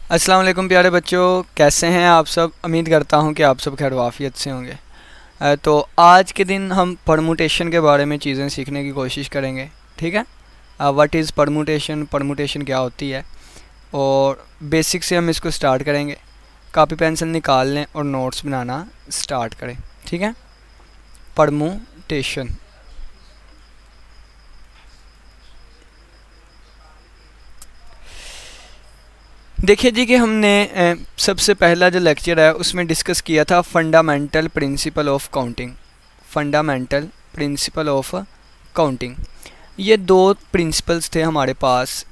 अस्सलाम वालेकुम प्यारे बच्चों, कैसे हैं आप सब। उम्मीद करता हूं कि आप सब खैर वाफियत से होंगे। तो आज के दिन हम परमुटेशन के बारे में चीज़ें सीखने की कोशिश करेंगे। ठीक है, व्हाट इज़ परमुटेशन, परमुटेशन क्या होती है, और बेसिक से हम इसको स्टार्ट करेंगे। कापी पेंसिल निकाल लें और नोट्स बनाना स्टार्ट करें। ठीक है, परमुटेशन। देखिए जी कि हमने सबसे पहला जो लेक्चर है उसमें डिस्कस किया था fundamental principle of counting. Fundamental principle of counting, ये दो प्रिंसिपल्स थे हमारे पास,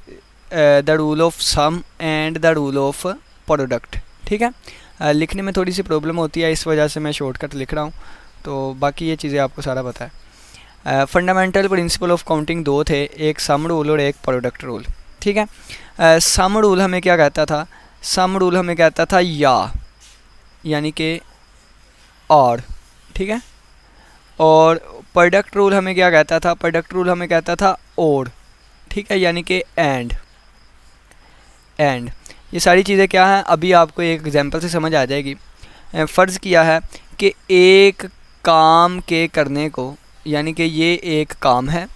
the rule of sum and the rule of product. ठीक है, लिखने में थोड़ी सी प्रॉब्लम होती है, इस वजह से मैं शॉर्टकट लिख रहा हूँ, तो बाकी ये चीज़ें आपको सारा पता है। फंडामेंटल प्रिंसिपल ऑफ काउंटिंग दो थे, एक सम रूल और एक प्रोडक्ट रूल। ठीक है, सम रूल हमें क्या कहता था, सम रूल हमें कहता था यानी कि और। ठीक है, और प्रोडक्ट रूल हमें क्या कहता था, प्रोडक्ट रूल हमें कहता था और। ठीक है, यानी कि एंड। ये सारी चीज़ें क्या हैं, अभी आपको एक एग्जांपल से समझ आ जाएगी। फ़र्ज़ किया है कि एक काम के करने को, यानी कि ये एक काम है,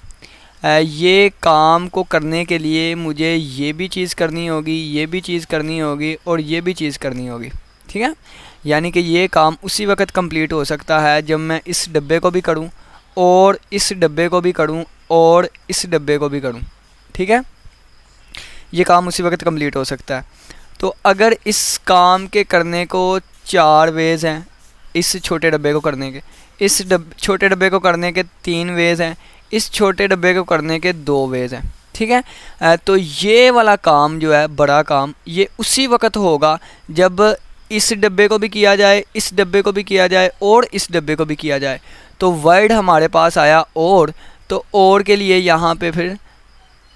ये काम को करने के लिए मुझे ये भी चीज़ करनी होगी, ये भी चीज़ करनी होगी और ये भी चीज़ करनी होगी। ठीक है, यानी कि ये काम उसी वक्त कंप्लीट हो सकता है जब मैं इस डब्बे को भी करूं और इस डब्बे को भी करूं और इस डब्बे को भी करूं। ठीक है, ये काम उसी वक्त कंप्लीट हो सकता है। तो अगर इस काम के करने को 4 वेज़ हैं, इस छोटे डब्बे को करने के, इस छोटे डब्बे को करने के 3 वेज़ हैं, इस छोटे डब्बे को करने के 2 वेज़ हैं। ठीक है, तो ये वाला काम जो है, बड़ा काम, ये उसी वक्त होगा जब इस डब्बे को भी किया जाए, इस डब्बे को भी किया जाए और इस डब्बे को भी किया जाए। तो वर्ड हमारे पास आया और, तो और के लिए यहाँ पे फिर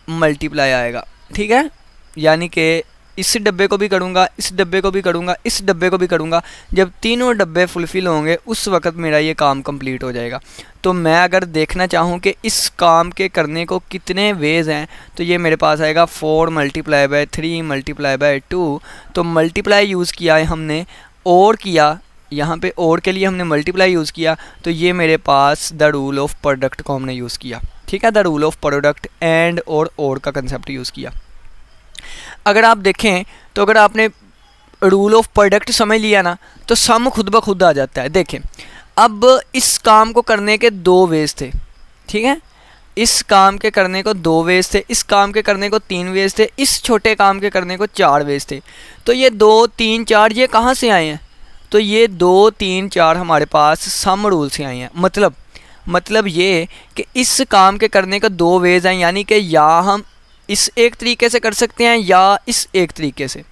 मल्टीप्लाई आएगा। ठीक है, यानी कि इस डब्बे को भी करूँगा, इस डब्बे को भी करूँगा, इस डब्बे को भी करूँगा, जब तीनों डब्बे फुलफ़िल होंगे उस वक्त मेरा ये काम कंप्लीट हो जाएगा। तो मैं अगर देखना चाहूँ कि इस काम के करने को कितने वेज़ हैं, तो ये मेरे पास आएगा 4 मल्टीप्लाई बाय 3 मल्टीप्लाई बाय 2। तो मल्टीप्लाई यूज़ किया है हमने, और किया यहाँ पे, और के लिए हमने मल्टीप्लाई यूज़ किया, तो ये मेरे पास द रूल ऑफ प्रोडक्ट को हमने यूज़ किया। ठीक है, the rule of product and और का कंसेप्ट यूज़ किया। अगर आप देखें तो अगर आपने रूल ऑफ प्रोडक्ट समझ लिया ना, तो सम खुद ब खुद आ जाता है। देखें, अब इस काम को करने के 2 वेज थे। ठीक है, इस काम के करने को 2 वेज थे, इस काम के करने को 3 वेज थे, इस छोटे काम के करने को 4 वेज थे। तो ये 2 3 4 ये कहाँ से आए हैं, तो ये 2 3 4 हमारे पास सम रूल से आए हैं। मतलब ये कि इस काम के करने का 2 वेज हैं, यानी कि या हम इस एक तरीके से कर सकते हैं या इस एक तरीके से।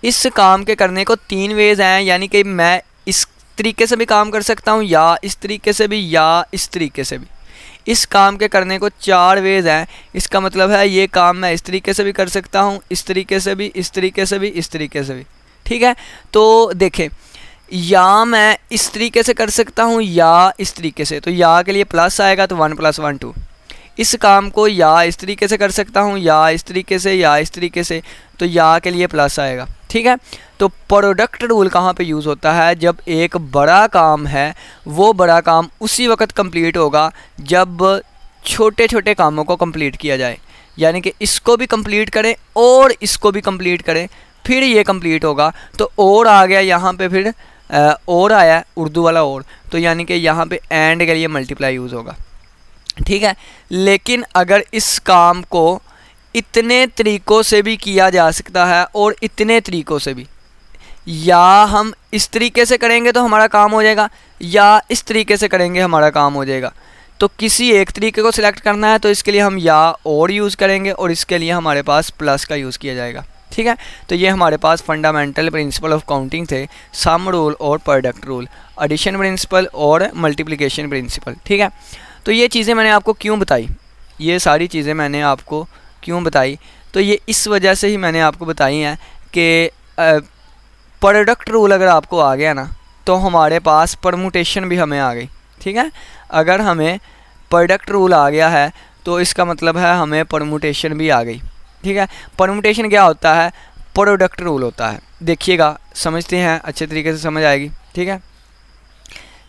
इस काम के करने को 3 वेज हैं, यानी कि मैं इस तरीके से भी काम कर सकता हूँ, या इस तरीके से भी, या इस तरीके से भी। इस काम के करने को 4 वेज हैं, इसका मतलब है ये काम मैं इस तरीके से भी कर सकता हूँ, इस तरीके से भी, इस तरीके से भी, इस तरीके से भी। ठीक है, तो देखें, या मैं इस तरीके से कर सकता हूँ या इस तरीके से, तो या के लिए प्लस आएगा, तो 1 + 1 2। इस काम को या इस तरीके से कर सकता हूँ, या इस तरीके से, या इस तरीके से, तो या के लिए प्लस आएगा। ठीक है, तो प्रोडक्ट रूल कहाँ पे यूज़ होता है, जब एक बड़ा काम है, वो बड़ा काम उसी वक्त कंप्लीट होगा जब छोटे छोटे कामों को कंप्लीट किया जाए। यानी कि इसको भी कंप्लीट करें और इसको भी कंप्लीट करें, फिर ये कंप्लीट होगा। तो और आ गया यहाँ पे, फिर और आया उर्दू वाला और, तो यानी कि यहाँ पे एंड के लिए मल्टीप्लाई यूज़ होगा। ठीक है, लेकिन अगर इस काम को इतने तरीक़ों से भी किया जा सकता है और इतने तरीक़ों से भी, या हम इस तरीके से करेंगे तो हमारा काम हो जाएगा, या इस तरीके से करेंगे हमारा काम हो जाएगा। तो किसी एक तरीके को सिलेक्ट करना है तो इसके लिए हम या और यूज़ करेंगे, और इसके लिए हमारे पास प्लस का यूज़ किया जाएगा। ठीक है, तो ये हमारे पास फंडामेंटल प्रिंसिपल ऑफ काउंटिंग थे, सम रूल और प्रोडक्ट रूल, एडिशन प्रिंसिपल और मल्टीप्लिकेशन प्रिंसिपल। ठीक है, तो ये चीज़ें मैंने आपको क्यों बताई, ये सारी चीज़ें मैंने आपको क्यों बताई, तो ये इस वजह से ही मैंने आपको बताई हैं कि प्रोडक्ट रूल अगर आपको आ गया ना, तो हमारे पास परमुटेशन भी हमें आ गई। ठीक है, अगर हमें प्रोडक्ट रूल आ गया है तो इसका मतलब है हमें परमुटेशन भी आ गई। ठीक है, परमुटेशन क्या होता है, प्रोडक्ट रूल होता है। देखिएगा, समझते हैं, अच्छे तरीके से समझ आएगी। ठीक है,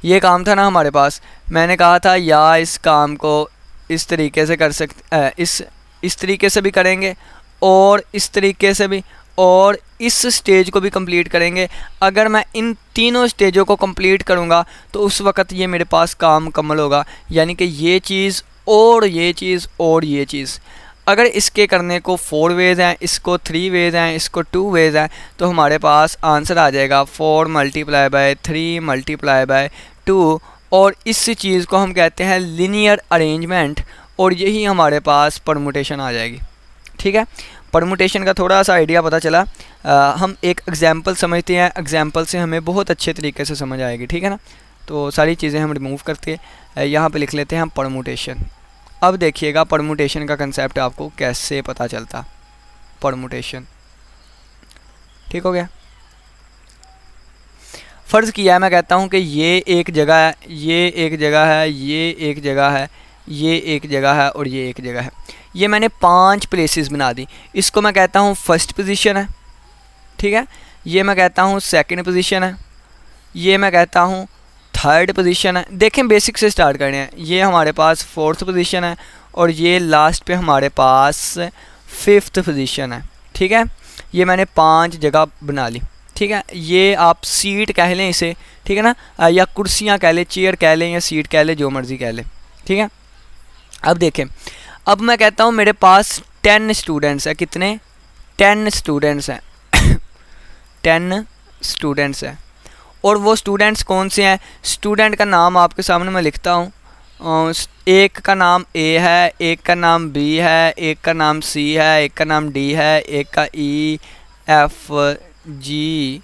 ये काम था ना हमारे पास, मैंने कहा था या इस काम को इस तरीके से कर सकते, इस तरीके से भी करेंगे और इस तरीके से भी, और इस स्टेज को भी कंप्लीट करेंगे। अगर मैं इन तीनों स्टेजों को कंप्लीट करूँगा तो उस वक़्त ये मेरे पास काम मुकम्मल होगा। यानी कि ये चीज़ और ये चीज़ और ये चीज़, अगर इसके करने को 4 वेज़ हैं, इसको 3 वेज़ हैं, इसको 2 वेज़ हैं, तो हमारे पास आंसर आ जाएगा 4 × 3 × 2। और इस चीज़ को हम कहते हैं लीनियर अरेंजमेंट, और यही हमारे पास परमुटेशन आ जाएगी। ठीक है, परमुटेशन का थोड़ा सा आइडिया पता चला। हम एक एग्जांपल समझते हैं, एग्जांपल से हमें बहुत अच्छे तरीके से समझ आएगी। ठीक है ना, तो सारी चीज़ें हम रिमूव करके यहाँ पे लिख लेते हैं परमुटेशन। अब देखिएगा परमुटेशन का कंसेप्ट आपको कैसे पता चलता। परमुटेशन, ठीक हो गया। फ़र्ज़ किया है, मैं कहता हूँ कि ये एक जगह है, ये एक जगह है, ये एक जगह है, ये एक जगह है और ये एक जगह है। ये मैंने 5 प्लेसेस बना दी। इसको मैं कहता हूँ फर्स्ट पोजीशन है। ठीक है, ये मैं कहता हूँ सेकंड पोजीशन है, ये मैं कहता हूँ थर्ड पोजीशन है। देखें, बेसिक से स्टार्ट करने हैं। ये हमारे पास फोर्थ पोजीशन है और ये लास्ट पे हमारे पास फिफ्थ पोजीशन है। ठीक है, ये मैंने 5 जगह बना ली। ठीक है, ये आप सीट कह लें इसे, ठीक है ना, या कुर्सियाँ कह लें, चेयर कह लें या सीट कह लें, जो मर्ज़ी कह लें। ठीक है, अब देखें, अब मैं कहता हूँ मेरे पास 10 स्टूडेंट्स हैं। कितने? 10 स्टूडेंट्स हैं। 10 स्टूडेंट्स हैं। और वो स्टूडेंट्स कौन से हैं? स्टूडेंट का नाम आपके सामने मैं लिखता हूँ। एक का नाम ए है, एक का नाम बी है, एक का नाम सी है, एक का नाम डी है, एक का ई, एफ, जी,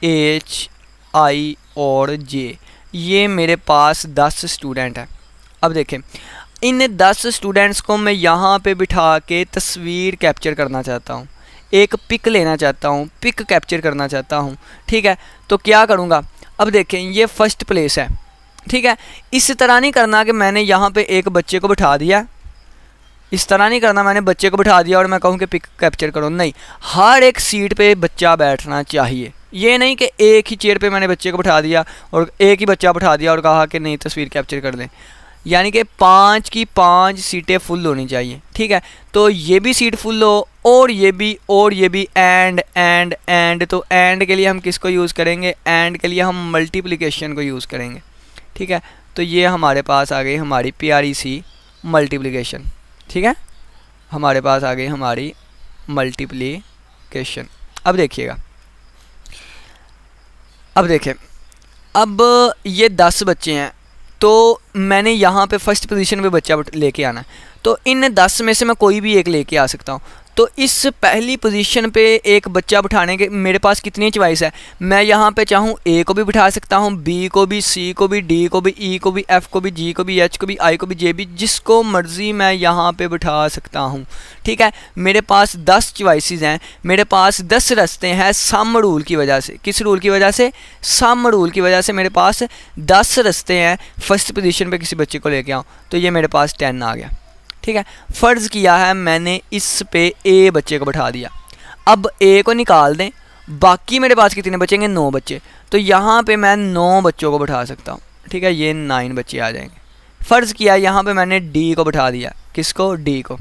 एच, आई और जे। ये मेरे पास 10 स्टूडेंट हैं। अब देखें, इन 10 स्टूडेंट्स को मैं यहाँ पे बिठा के तस्वीर कैप्चर करना चाहता हूँ, एक पिक लेना चाहता हूँ, पिक कैप्चर करना चाहता हूँ। ठीक है, तो क्या करूँगा? अब देखें, ये फर्स्ट प्लेस है। ठीक है, इस तरह नहीं करना कि मैंने यहाँ पे एक बच्चे को बिठा दिया, इस तरह नहीं करना मैंने बच्चे को बिठा दिया और मैं कहूँ कि पिक कैप्चर करो। नहीं, हर एक सीट पे बच्चा बैठना चाहिए। ये नहीं कि एक ही चेयर पे मैंने बच्चे को बिठा दिया और एक ही बच्चा बिठा दिया और कहा कि नहीं तस्वीर कैप्चर कर दें। यानी कि 5 की 5 सीटें फुल होनी चाहिए। ठीक है, तो ये भी सीट फुल हो और ये भी और ये भी। एंड तो एंड के लिए हम किसको यूज़ करेंगे? एंड के लिए हम मल्टीप्लिकेशन को यूज़ करेंगे। ठीक है, तो ये हमारे पास आ गई हमारी प्यारी सी मल्टीप्लिकेशन। ठीक है, हमारे पास आ गई हमारी मल्टीप्लिकेशन। अब देखिएगा, अब देखें, अब ये 10 बच्चे हैं, तो मैंने यहाँ पे फर्स्ट पोजीशन पे बच्चा लेके आना है। तो इन 10 में से मैं कोई भी एक लेके आ सकता हूँ। तो इस पहली पोजीशन पे एक बच्चा बिठाने के मेरे पास कितनी चॉइस है? मैं यहाँ पे चाहूँ ए को भी बिठा सकता हूँ, बी को भी, सी को भी, डी को भी, ई को भी, एफ को भी, जी को भी, एच को भी, आई को भी, जे भी, जिसको मर्ज़ी मैं यहाँ पे बिठा सकता हूँ। ठीक है, मेरे पास 10 चॉइसेस हैं, मेरे पास 10 रास्ते हैं सम रूल की वजह से। किस रूल की वजह से? सम रूल की वजह से मेरे पास 10 रास्ते हैं फर्स्ट पोजीशन पे किसी बच्चे को लेके आऊँ। तो ये मेरे पास 10 आ गया। ठीक है, फ़र्ज़ किया है मैंने इस पे ए बच्चे को बैठा दिया। अब ए को निकाल दें, बाकी मेरे पास कितने बचेंगे? 9 बच्चे। तो यहाँ पे मैं 9 बच्चों को बैठा सकता हूँ। ठीक है, ये 9 बच्चे आ जाएंगे। फ़र्ज़ किया यहाँ पे मैंने डी को बैठा दिया। किसको? डी को।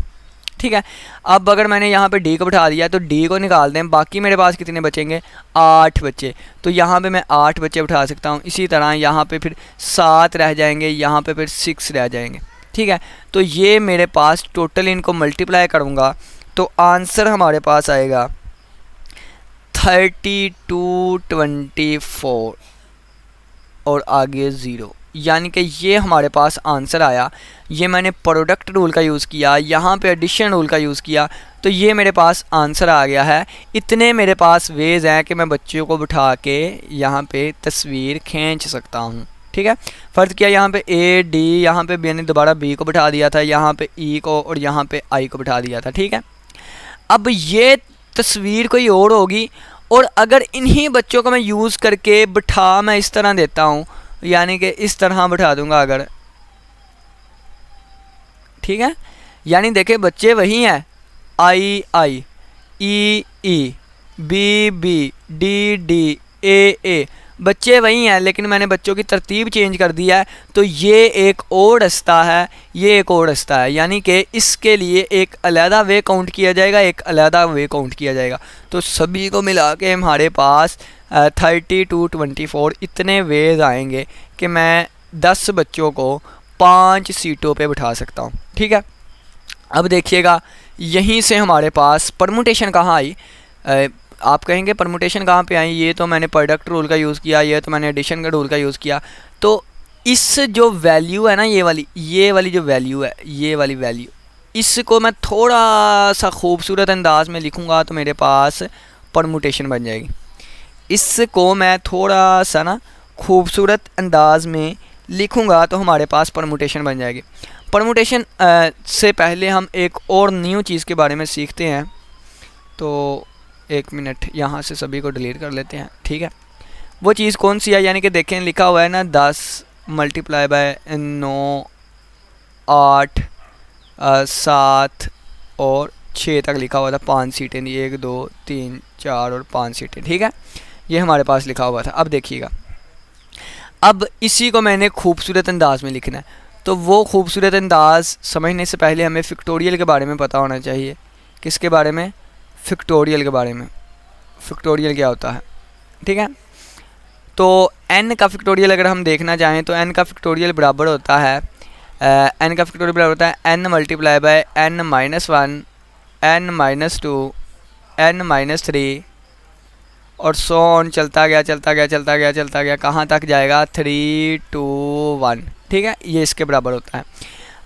ठीक है, अब अगर मैंने यहाँ पे डी को बैठा दिया तो डी को निकाल दें, बाकी मेरे पास कितने बचेंगे? 8 बच्चे। तो यहाँ पे मैं 8 बच्चे बैठा सकता हूँ। इसी तरह यहाँ पे फिर 7 रह जाएंगे, यहाँ पे फिर 6 रह जाएंगे। ठीक है, तो ये मेरे पास टोटल इनको मल्टीप्लाई करूँगा तो आंसर हमारे पास आएगा 3224 और आगे 0। यानी कि ये हमारे पास आंसर आया। ये मैंने प्रोडक्ट रूल का यूज़ किया, यहाँ पे एडिशन रूल का यूज़ किया, तो ये मेरे पास आंसर आ गया है। इतने मेरे पास वेज़ हैं कि मैं बच्चों को बिठा के यहाँ पे तस्वीर खींच सकता हूँ। ठीक है, फ़र्ज़ किया यहाँ पे ए डी, यहाँ पे मैंने दोबारा बी को बिठा दिया था, यहाँ पे ई को और यहाँ पे आई को बिठा दिया था। ठीक है, अब ये तस्वीर कोई और होगी और अगर इन्हीं बच्चों को मैं यूज़ करके बिठा मैं इस तरह देता हूँ, यानी कि इस तरह बिठा दूँगा अगर। ठीक है, यानी देखे बच्चे वही हैं, आई आई, ई ई, बी बी, डी डी, ए बच्चे वही हैं, लेकिन मैंने बच्चों की तरतीब चेंज कर दिया है। तो ये एक और रास्ता है, ये एक और रास्ता है, यानी कि इसके लिए एक अलहदा वे काउंट किया जाएगा, एक अलहदा वे काउंट किया जाएगा। तो सभी को मिला के हमारे पास 30 to 24 इतने वेज आएंगे कि मैं 10 बच्चों को 5 सीटों पे बिठा सकता हूँ। ठीक है, अब देखिएगा यहीं से हमारे पास परमुटेशन कहाँ आई। आप कहेंगे परमुटेशन कहाँ पे आई, ये तो मैंने प्रोडक्ट रूल का यूज़ किया, ये तो मैंने एडिशन का रूल का यूज़ किया। तो इस जो वैल्यू है ना, ये वाली जो वैल्यू है, ये वाली वैल्यू, इसको मैं थोड़ा सा खूबसूरत अंदाज में लिखूँगा तो मेरे पास परमुटेशन बन जाएगी। इसको मैं थोड़ा सा ना खूबसूरत अंदाज में लिखूँगा तो हमारे पास परमुटेशन बन जाएगी। परमुटेशन से पहले हम एक और न्यू चीज़ के बारे में सीखते हैं। तो एक मिनट, यहाँ से सभी को डिलीट कर लेते हैं। ठीक है, वो चीज़ कौन सी है, यानी कि देखें लिखा हुआ है ना 10 मल्टीप्लाई बाय 9, 8, 7 और 6 तक लिखा हुआ था, 5 सीटें थी, 1 2 3 4 और 5 सीटें। ठीक है, ये हमारे पास लिखा हुआ था। अब देखिएगा, अब इसी को मैंने खूबसूरत अंदाज में लिखना है। तो वो खूबसूरत अंदाज समझने से पहले हमें फ़ैक्टोरियल के बारे में पता होना चाहिए। किसके बारे में? फ़ैक्टोरियल के बारे में। फ़ैक्टोरियल क्या होता है? ठीक है, तो n का फ़ैक्टोरियल अगर हम देखना चाहें तो n का फ़ैक्टोरियल बराबर होता है n का फ़ैक्टोरियल बराबर होता है n multiply by n minus 1, n minus 2, n minus 3 और सो ऑन, चलता गया कहाँ तक जाएगा? 3 2 1। ठीक है, ये इसके बराबर होता है।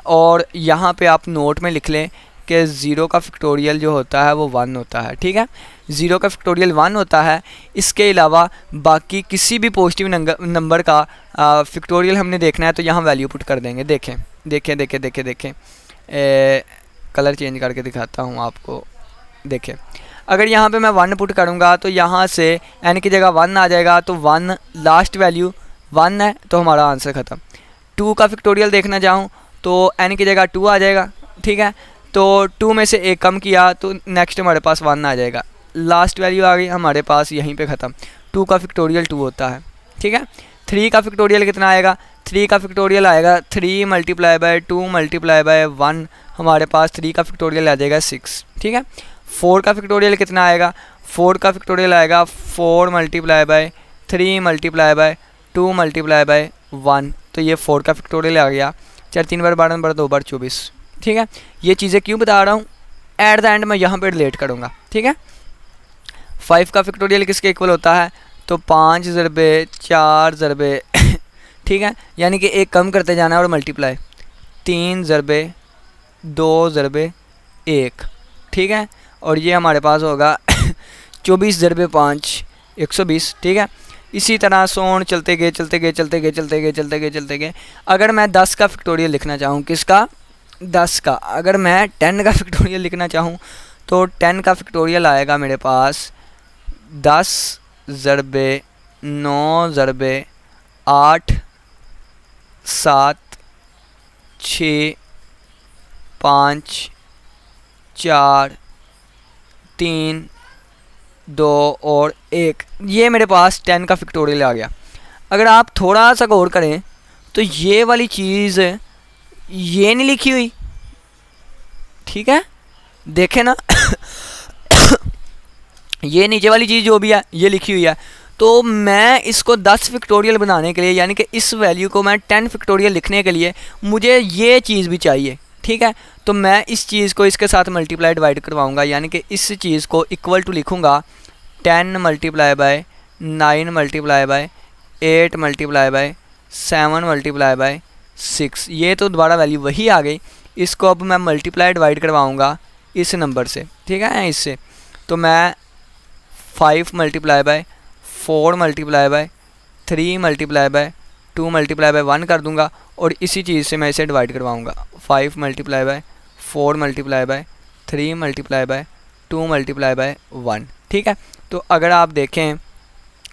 और यहाँ पे आप नोट में लिख लें कि 0 का फ़ैक्टोरियल जो होता है वो 1 होता है। ठीक है, 0 का फ़ैक्टोरियल 1 होता है। इसके अलावा बाकी किसी भी पॉजिटिव नंबर का फ़ैक्टोरियल हमने देखना है तो यहाँ वैल्यू पुट कर देंगे। देखें कलर चेंज करके दिखाता हूँ आपको। देखें, अगर यहाँ पे मैं 1 पुट करूँगा तो यहाँ से n की जगह 1 आ जाएगा, तो 1 लास्ट वैल्यू 1 है, तो हमारा आंसर ख़त्म। 2 का फ़ैक्टोरियल देखना चाहूँ तो n की जगह 2 आ जाएगा। ठीक है, तो 2 में से 1 कम किया तो नेक्स्ट हमारे पास 1 आ जाएगा, लास्ट वैल्यू आ गई हमारे पास, यहीं पे ख़त्म। 2 का फ़ैक्टोरियल 2 होता है। ठीक है, 3 का फ़ैक्टोरियल कितना आएगा? 3 का फ़ैक्टोरियल आएगा 3 मल्टीप्लाई बाय 2 मल्टीप्लाई बाय 1, हमारे पास 3 का फ़ैक्टोरियल आ जाएगा 6। ठीक है, 4 का फ़ैक्टोरियल कितना आएगा? 4 का फ़ैक्टोरियल आएगा 4 multiply by 3 multiply by 2 multiply by 1, तो ये 4 का फ़ैक्टोरियल आ गया। 4 3 बार 12 बार 2 बार 24। ठीक है, ये चीज़ें क्यों बता रहा हूँ, एट द एंड मैं यहाँ पे रिलेट करूँगा। ठीक है, 5 का फ़ैक्टोरियल किसके इक्वल होता है? तो 5 ज़रबे 4 ज़रबे ठीक है, यानी कि एक कम करते जाना और मल्टीप्लाई 3 ज़रबे 2 ज़रबे 1। ठीक है, और ये हमारे पास होगा 24 ज़रबे 5 120। ठीक है, इसी तरह सोन चलते गए। अगर मैं 10 का फ़ैक्टोरियल लिखना चाहूँ, किसका? 10 का। अगर मैं 10 का फ़ैक्टोरियल लिखना चाहूँ तो 10 का फ़ैक्टोरियल आएगा मेरे पास 10 ज़रबे 9 ज़रबे 8 7 6 5 4 3 2 और 1, ये मेरे पास 10 का फ़ैक्टोरियल आ गया। अगर आप थोड़ा सा गौर करें तो ये वाली चीज़ ये नहीं लिखी हुई। ठीक है, देखें ना ये नीचे वाली चीज़ जो भी है ये लिखी हुई है। तो मैं इसको 10 फ़ैक्टोरियल बनाने के लिए, यानी कि इस वैल्यू को मैं 10 फ़ैक्टोरियल लिखने के लिए मुझे ये चीज़ भी चाहिए। ठीक है, तो मैं इस चीज़ को इसके साथ मल्टीप्लाई डिवाइड करवाऊँगा, यानी कि इस चीज़ को इक्वल टू लिखूँगा 10 multiply by 9 multiply by 8 multiply by 7 multiply by 6। ये तो दोबारा वैल्यू वही आ गई, इसको अब मैं मल्टीप्लाई डिवाइड करवाऊँगा इस नंबर से। ठीक है, इससे तो मैं 5 multiply by 4 multiply by 3 multiply by 2 multiply by 1 कर दूंगा और इसी चीज़ से मैं इसे डिवाइड करवाऊँगा। 5 multiply by 4 multiply by 3 multiply by 2 multiply by 1। ठीक है, तो अगर आप देखें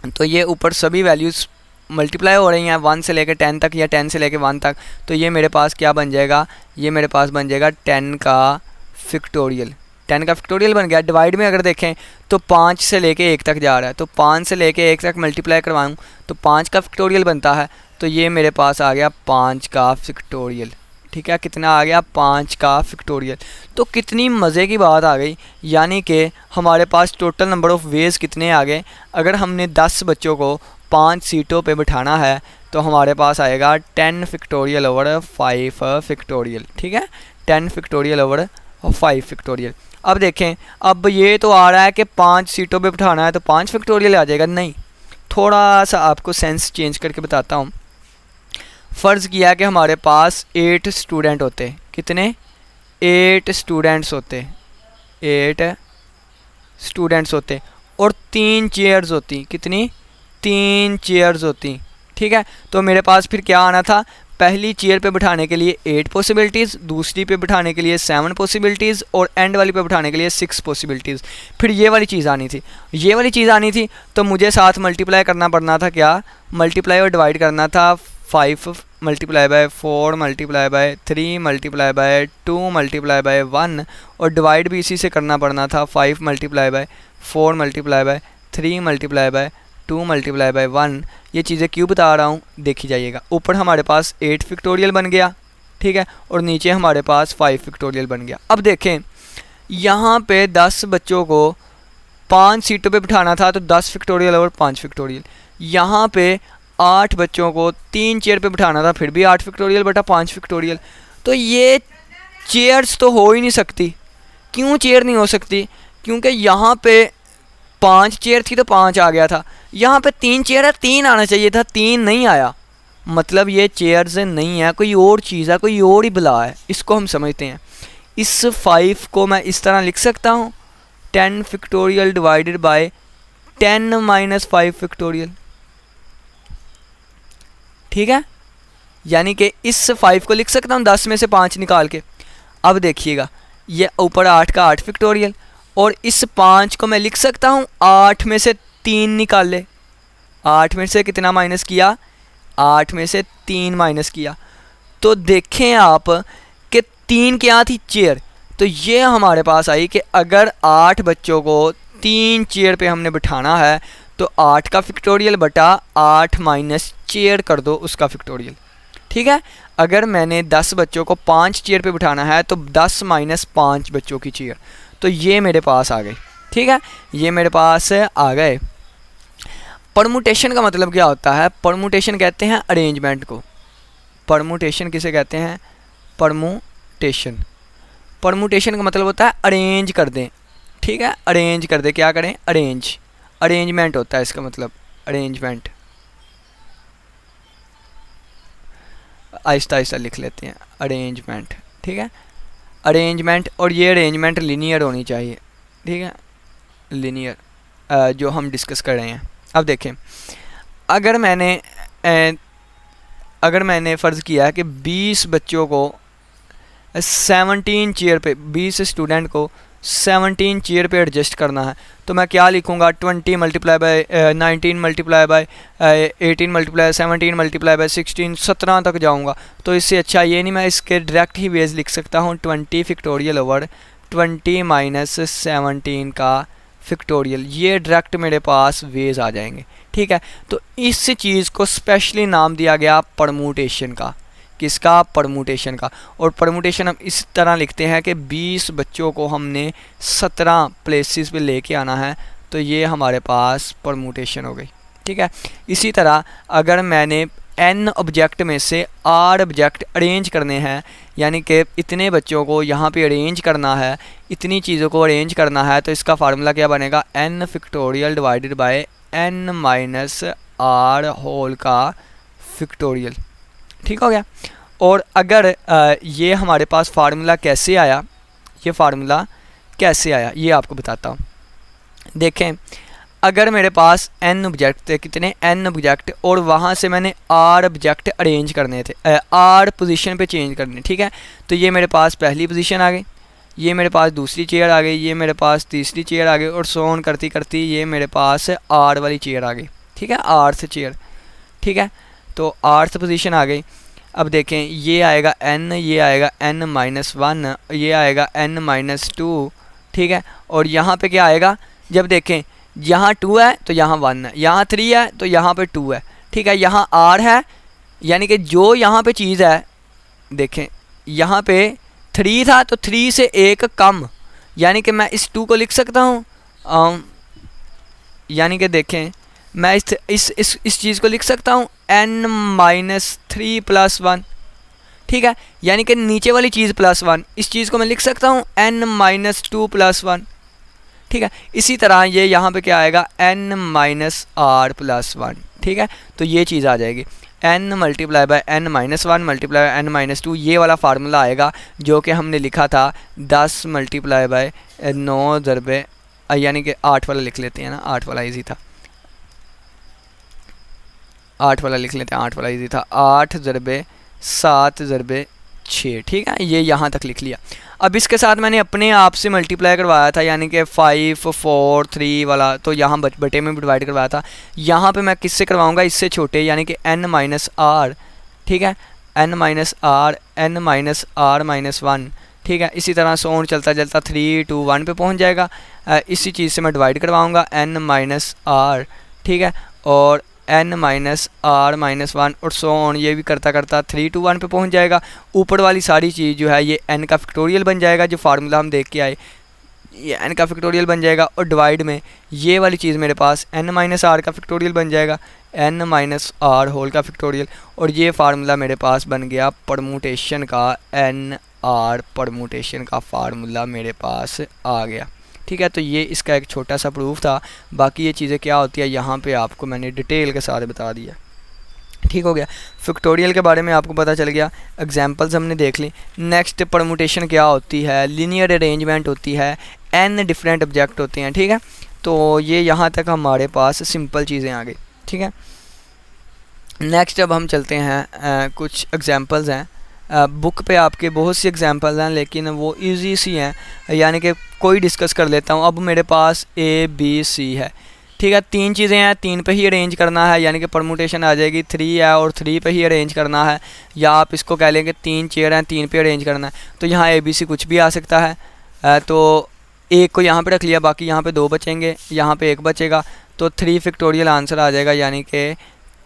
तो ये ऊपर सभी वैल्यूज़ मल्टीप्लाई हो रही हैं 1 से लेकर 10 तक या 10 से लेकर 1 तक। तो ये मेरे पास क्या बन जाएगा? ये मेरे पास बन जाएगा 10 का फ़ैक्टोरियल। 10 का फैक्टोरियल बन गया। डिवाइड में अगर देखें तो 5 से लेके 1 तक जा रहा है, तो 5 से लेके 1 तक मल्टीप्लाई करवाऊँ तो 5 का फैक्टोरियल बनता है। तो ये मेरे पास आ गया 5 का फैक्टोरियल। ठीक है, कितना आ गया? 5 का फैक्टोरियल। तो कितनी मज़े की बात आ गई, यानी कि हमारे पास टोटल नंबर ऑफ़ वेज़ कितने आ गए। अगर हमने 10 बच्चों को 5 सीटों पे बिठाना है तो हमारे पास आएगा 10 फैक्टोरियल ओवर 5 फैक्टोरियल। ठीक है, 10 फैक्टोरियल ओवर 5 फैक्टोरियल। अब देखें, अब ये तो आ रहा है कि 5 सीटों पे बिठाना है तो 5 फैक्टोरियल आ जाएगा। नहीं, थोड़ा सा आपको सेंस चेंज करके बताता हूँ। फ़र्ज़ किया कि हमारे पास 8 स्टूडेंट होते। कितने? 8 स्टूडेंट्स होते। 8 स्टूडेंट्स होते और 3 चेयर्स होती। कितनी? 3 चेयर्स होती। ठीक है, तो मेरे पास फिर क्या आना था? पहली चेयर पे बिठाने के लिए 8 पॉसिबिलिटीज़, दूसरी पे बिठाने के लिए 7 पॉसिबिलिटीज़ और एंड वाली पे बिठाने के लिए 6 पॉसिबिलिटीज़। फिर ये वाली चीज़ आनी थी, ये वाली चीज़ आनी थी तो मुझे साथ मल्टीप्लाई करना पड़ना था। क्या? मल्टीप्लाई और डिवाइड करना था। 5 multiply by 4 multiply by 3 multiply by 2 multiply by 1 और डिवाइड भी इसी से करना पड़ना था। 5 multiply by 4 multiply by 3 multiply by 2 multiply by 1। ये चीज़ें क्यों बता रहा हूँ देखी जाइएगा। ऊपर हमारे पास 8 फैक्टोरियल बन गया, ठीक है, और नीचे हमारे पास 5 फैक्टोरियल बन गया। अब देखें, यहाँ पे 10 बच्चों को 5 सीटों पे बिठाना था तो 10 फैक्टोरियल और 5 फैक्टोरियल। यहाँ पे 8 बच्चों को 3 चेयर पे बिठाना था, फिर भी 8 फैक्टोरियल बटा 5 फैक्टोरियल। तो ये चेयर्स तो हो ही नहीं सकती। क्यों चेयर नहीं हो सकती? क्योंकि यहाँ पे 5 चेयर थी तो 5 आ गया था, यहाँ पे 3 चेयर है, 3 आना चाहिए था, 3 नहीं आया। मतलब ये चेयर्स नहीं है, कोई और चीज़ है, कोई और ही बला है, इसको हम समझते हैं। इस 5 को मैं इस तरह लिख सकता हूँ, 10 factorial divided bye 10 minus 5 factorial. ठीक है, यानी कि इस 5 को लिख सकता हूँ 10 में से 5 निकाल के। अब देखिएगा, ये ऊपर 8 का 8 फैक्टोरियल और इस 5 को मैं लिख सकता हूँ 8 में से 3 निकाल ले। 8 में से कितना माइनस किया? 8 में से 3 माइनस किया। तो देखें आप कि 3 क्या थी? चेयर। तो ये हमारे पास आई कि अगर 8 बच्चों को 3 चेयर पे हमने बिठाना है तो 8 का फैक्टोरियल बटा 8 माइनस चेयर कर दो उसका फैक्टोरियल। ठीक है, अगर मैंने 10 बच्चों को 5 चेयर पे बिठाना है तो 10 माइनस 5 बच्चों की चेयर। तो ये मेरे पास आ गई। ठीक है, ये मेरे पास आ गए। परमुटेशन का मतलब क्या होता है? परमुटेशन कहते हैं अरेंजमेंट को। परमुटेशन किसे कहते हैं? परमुटेशन। परमुटेशन का मतलब होता है अरेंज कर दें। ठीक है, अरेंज कर दें। क्या करें? अरेंज। अरेंजमेंट होता है इसका मतलब, अरेंजमेंट। आहिस्ता आहिस्ता लिख लेते हैं, अरेंजमेंट। ठीक है, अरेंजमेंट। और ये अरेंजमेंट लीनियर होनी चाहिए। ठीक है, लीनियर जो हम डिस्कस कर रहे हैं। अब देखें, अगर मैंने फ़र्ज़ किया है कि 20 बच्चों को 17 चेयर पे, 20 स्टूडेंट को 17 चेयर पे एडजस्ट करना है तो मैं क्या लिखूँगा? 20 multiply by 19 multiply by 18 multiply 17 multiply by 16, 17 तक जाऊँगा। तो इससे अच्छा ये नहीं, मैं इसके डायरेक्ट ही वेज लिख सकता हूँ 20 फैक्टोरियल ओवर 20 माइनस 17 का फैक्टोरियल। ये डायरेक्ट मेरे पास वेज आ जाएंगे। ठीक है, तो इस चीज़ को स्पेशली नाम दिया गया परमुटेशन का। किसका? परमुटेशन का। और परमुटेशन हम इस तरह लिखते हैं कि 20 बच्चों को हमने 17 प्लेसेस पे लेके आना है, तो ये हमारे पास परमुटेशन हो गई। ठीक है, इसी तरह अगर मैंने n ऑब्जेक्ट में से r ऑब्जेक्ट अरेंज करने हैं, यानी कि इतने बच्चों को यहाँ पे अरेंज करना है, इतनी चीज़ों को अरेंज करना है, तो इसका फार्मूला क्या बनेगा? n factorial divided by n minus r whole का फैक्टोरियल। ठीक हो गया। और अगर ये हमारे पास फार्मूला कैसे आया, ये फार्मूला कैसे आया ये आपको बताता हूँ। देखें, अगर मेरे पास n ऑब्जेक्ट थे, कितने? n ऑब्जेक्ट, और वहाँ से मैंने r ऑब्जेक्ट अरेंज करने थे, r पोजीशन पे चेंज करने। ठीक है, तो ये मेरे पास पहली पोजीशन आ गई, ये मेरे पास दूसरी चेयर आ गई, ये मेरे पास तीसरी चेयर आ गई, और सो ऑन करती करती ये मेरे पास r वाली चेयर आ गई। ठीक है, आर्थ चेयर। ठीक है, तो आर्थ पोजीशन आ गई। अब देखें, ये आएगा n, ये आएगा n माइनस 1, ये आएगा n माइनस 2। ठीक ठीक है। और यहाँ पे क्या आएगा, जब देखें यहाँ 2 है तो यहाँ 1 है, यहाँ 3 है तो यहाँ पे 2 है, ठीक है। यहाँ r है, यानी कि जो यहाँ पे चीज़ है, देखें यहाँ पे 3 था तो 3 से 1 कम, यानी कि मैं इस 2 को लिख सकता हूँ, यानी कि देखें मैं इस चीज़ को लिख सकता हूँ n-3 + 1, ठीक है। यानी कि नीचे वाली चीज़ +1, इस चीज़ को मैं लिख सकता हूँ n-2 + 1, ठीक है। इसी तरह ये यहाँ पे क्या आएगा n-r + 1, ठीक है। तो ये चीज़ आ जाएगी n × n - 1 × n - 2, ये वाला फार्मूला आएगा जो कि हमने लिखा था 10 × 9 ज़रबे, यानी कि 8 वाला लिख लेते हैं ना, 8 वाला ईजी था, 8 वाला लिख लेते हैं, 8 वाला ईजी था, 8 ज़रबे 7 ज़रबे 6, ठीक है। ये यहाँ तक लिख लिया। अब इसके साथ मैंने अपने आप से मल्टीप्लाई करवाया था, यानी कि 5 4 3 वाला, तो यहाँ बटे में डिवाइड करवाया था। यहाँ पे मैं किससे करवाऊँगा, इससे छोटे, यानी कि n - r, ठीक है, n - r n - r - 1, ठीक है। इसी तरह सोन चलता चलता 3 2 1 पे पहुँच जाएगा। इसी चीज़ से मैं डिवाइड करवाऊँगा n - r, ठीक है, और n - r - 1 और सो ऑन, ये भी करता करता 3 2 1 पे पहुंच जाएगा। ऊपर वाली सारी चीज़ जो है ये n का फैक्टोरियल बन जाएगा, जो फार्मूला हम देख के आए ये n का फैक्टोरियल बन जाएगा। और डिवाइड में ये वाली चीज़ मेरे पास n - r का फैक्टोरियल बन जाएगा, n - r होल का फैक्टोरियल। और ये फार्मूला मेरे पास बन गया परमुटेशन का, n r परमुटेशन का फार्मूला मेरे पास आ गया, ठीक है। तो ये इसका एक छोटा सा प्रूफ था। बाकी ये चीज़ें क्या होती है यहाँ पे आपको मैंने डिटेल के साथ बता दिया, ठीक हो गया। फैक्टोरियल के बारे में आपको पता चल गया, एग्जांपल्स हमने देख ली। नेक्स्ट परमुटेशन क्या होती है, लीनियर अरेंजमेंट होती है, n डिफरेंट ऑब्जेक्ट होते हैं, ठीक है। तो ये यहाँ तक हमारे पास सिंपल चीज़ें आ गई, ठीक है। नेक्स्ट अब हम चलते हैं, कुछ एग्जांपल्स हैं। बुक पे आपके बहुत सी एग्जांपल्स हैं लेकिन वो इजी सी हैं, यानी कि कोई डिस्कस कर लेता हूँ। अब मेरे पास A B C है, ठीक है। 3 चीज़ें हैं, 3 पे ही अरेंज करना है, यानी कि परमुटेशन आ जाएगी 3 है और 3 पे ही अरेंज करना है। या आप इसको कह लेंगे 3 चेयर हैं, 3 पे अरेंज करना है, तो यहाँ A B C कुछ भी आ सकता है। तो एक को यहाँ पे रख लिया, बाकी यहाँ पे 2 बचेंगे, यहाँ पे 1 बचेगा, तो 3 फैक्टोरियल आंसर आ जाएगा, यानी कि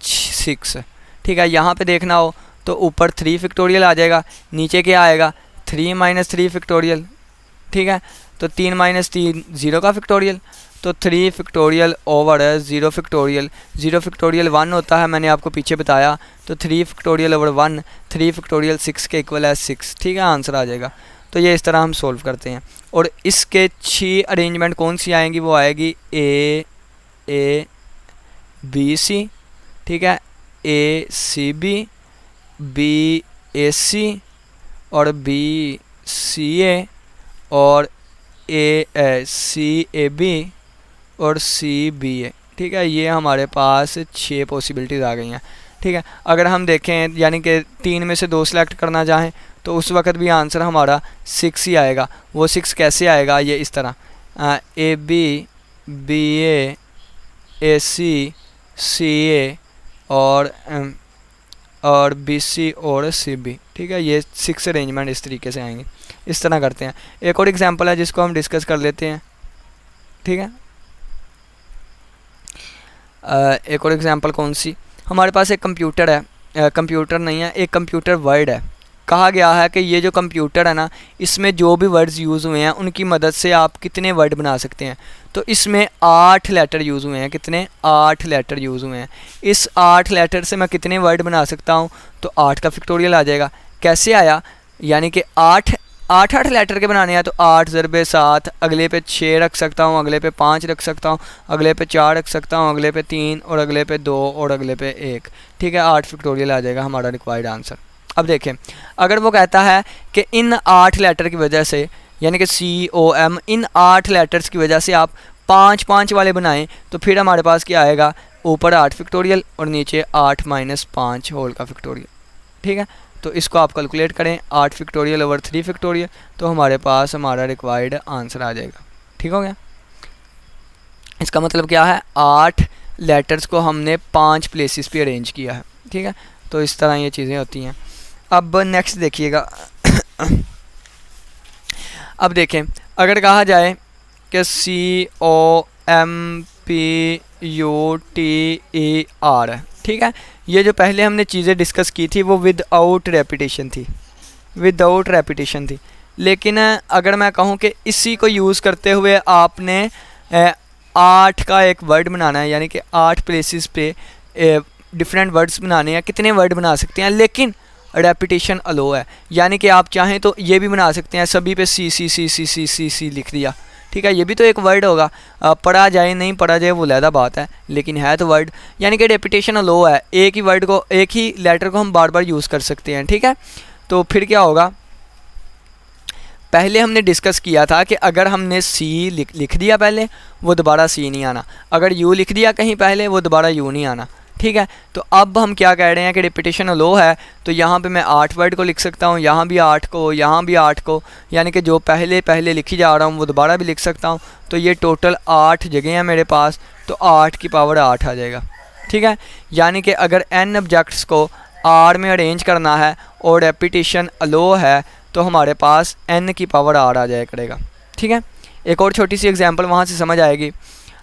6, ठीक है। यहाँ पे देखना हो तो ऊपर 3 फैक्टोरियल आ जाएगा, नीचे क्या आएगा 3 - 3 फैक्टोरियल, ठीक है। तो 3 - 3 0 का फैक्टोरियल, तो 3 फैक्टोरियल ओवर 0 फैक्टोरियल, 0 फैक्टोरियल 1 होता है, मैंने आपको पीछे बताया। तो 3 फैक्टोरियल ओवर 1, 3 फैक्टोरियल 6 के इक्वल है 6, ठीक है, आंसर आ जाएगा। तो ये इस तरह हम सोल्व करते हैं। और इसके 6 अरेंजमेंट कौन सी आएंगी, वो आएगी A B C, ठीक है, A C B, B A C और B C A और C A B और C B A, ठीक है। ये हमारे पास 6 पॉसिबिलिटीज़ आ गई हैं, ठीक है। अगर हम देखें यानी कि 3 में से 2 सेलेक्ट करना चाहें तो उस वक्त भी आंसर हमारा 6 ही आएगा। वो 6 कैसे आएगा, ये इस तरह A B B A A C C A और B C और C B, ठीक है। ये 6 अरेंजमेंट इस तरीके से आएंगे, इस तरह करते हैं। एक और एग्जांपल है जिसको हम डिस्कस कर लेते हैं, ठीक है। एक और एग्जांपल कौन सी, हमारे पास एक कंप्यूटर है, कंप्यूटर नहीं है, एक कंप्यूटर वर्ड है। कहा गया है कि ये जो कंप्यूटर है ना, इसमें जो भी वर्ड्स यूज़ हुए हैं उनकी मदद से आप कितने वर्ड बना सकते हैं। तो इसमें 8 लेटर यूज़ हुए हैं, कितने 8 लेटर यूज़ हुए हैं। इस 8 लेटर से मैं कितने वर्ड बना सकता हूँ, तो 8 का फैक्टोरियल आ जाएगा। कैसे आया, यानी कि 8 लेटर के बनाने हैं, तो 8 ज़रबे 7, अगले पे 6 रख सकता हूँ, अगले पे 5 रख सकता हूँ, अगले पे 4 रख सकता हूँ, अगले पे 3 और अगले पे 2 और अगले पे 1, ठीक है। 8 फैक्टोरियल आ जाएगा हमारा रिक्वायर्ड आंसर। अब देखें, अगर वो कहता है कि इन 8 लेटर की वजह से, यानी कि COM, इन 8 लेटर्स की वजह से आप 5 वाले बनाएं, तो फिर हमारे पास क्या आएगा, ऊपर 8 फैक्टोरियल और नीचे 8 - 5 होल का फैक्टोरियल, ठीक है। तो इसको आप कैलकुलेट करें, 8 फैक्टोरियल ओवर 3 फैक्टोरियल, तो हमारे पास हमारा रिक्वायर्ड आंसर आ जाएगा, ठीक हो गया। इसका मतलब क्या है, 8 लेटर्स को हमने 5 प्लेसेस पे अरेंज किया है, ठीक है। तो इस तरह ये चीज़ें होती हैं। अब नेक्स्ट देखिएगा। अब देखें, अगर कहा जाए कि COMPUTER है, ठीक है। ये जो पहले हमने चीज़ें डिस्कस की थी वो विदाउट रेपिटेशन थी, विदाउट रेपिटेशन थी। लेकिन अगर मैं कहूँ कि इसी को यूज़ करते हुए आपने 8 का एक वर्ड बनाना है, यानी कि 8 प्लेसेस पे डिफरेंट वर्ड्स बनाने हैं, कितने वर्ड बना सकते हैं, लेकिन रेपिटेशन अलो है। यानी कि आप चाहें तो ये भी बना सकते हैं, सभी पे सी सी सी सी सी सी सी लिख दिया, ठीक है। ये भी तो एक वर्ड होगा, पढ़ा जाए नहीं पढ़ा जाए वो लहदा बात है, लेकिन है तो वर्ड। यानी कि रेपिटेशन अलो है, एक ही वर्ड को, एक ही लेटर को हम बार बार यूज़ कर सकते हैं, ठीक है। तो फिर क्या होगा, पहले हमने डिस्कस किया था कि अगर हमने सी लिख दिया पहले, वो दोबारा सी नहीं आना, अगर यू लिख दिया कहीं पहले, वो दोबारा यू नहीं आना, ठीक है। तो अब हम क्या कह रहे हैं कि रेपिटेशन लो है, तो यहाँ पे मैं 8 वर्ड को लिख सकता हूँ, यहाँ भी 8 को, यहाँ भी 8 को, यानी कि जो पहले पहले लिखी जा रहा हूँ वो दोबारा भी लिख सकता हूँ। तो ये टोटल 8 जगह हैं मेरे पास, तो 8 की पावर 8 आ जाएगा, ठीक है। यानी कि अगर n ऑब्जेक्ट्स को R में अरेंज करना है और रेपिटेशन लो है, तो हमारे पास n की पावर r आ जाया करेगा, ठीक है। एक और छोटी सी एग्जांपल वहाँ से समझ आएगी।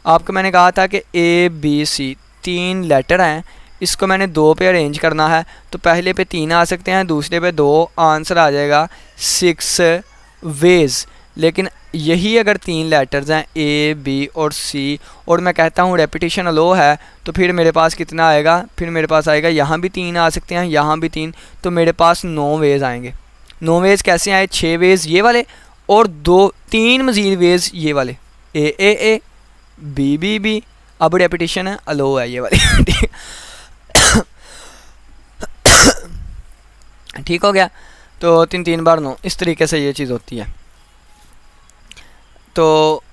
आपको मैंने कहा था कि ABC 3 लेटर हैं, इसको मैंने 2 पे अरेंज करना है, तो पहले पे 3 आ सकते हैं, दूसरे पे 2, आंसर आ जाएगा 6 वेज। लेकिन यही अगर 3 लेटर्स हैं A, B और C, और मैं कहता हूँ रेपिटेशन लो है, तो फिर मेरे पास कितना आएगा, फिर मेरे पास आएगा यहाँ भी 3 आ सकते हैं, यहाँ भी 3, तो मेरे पास 9 वेज आएंगे। 9 वेज कैसे आए, 6 वेज ये वाले और 3 मज़ीद वेज ये वाले, A B। अब रेपिटेशन है अलो है ये वाली ठीक हो गया। तो 3 बार 9, इस तरीके से ये चीज़ होती है। तो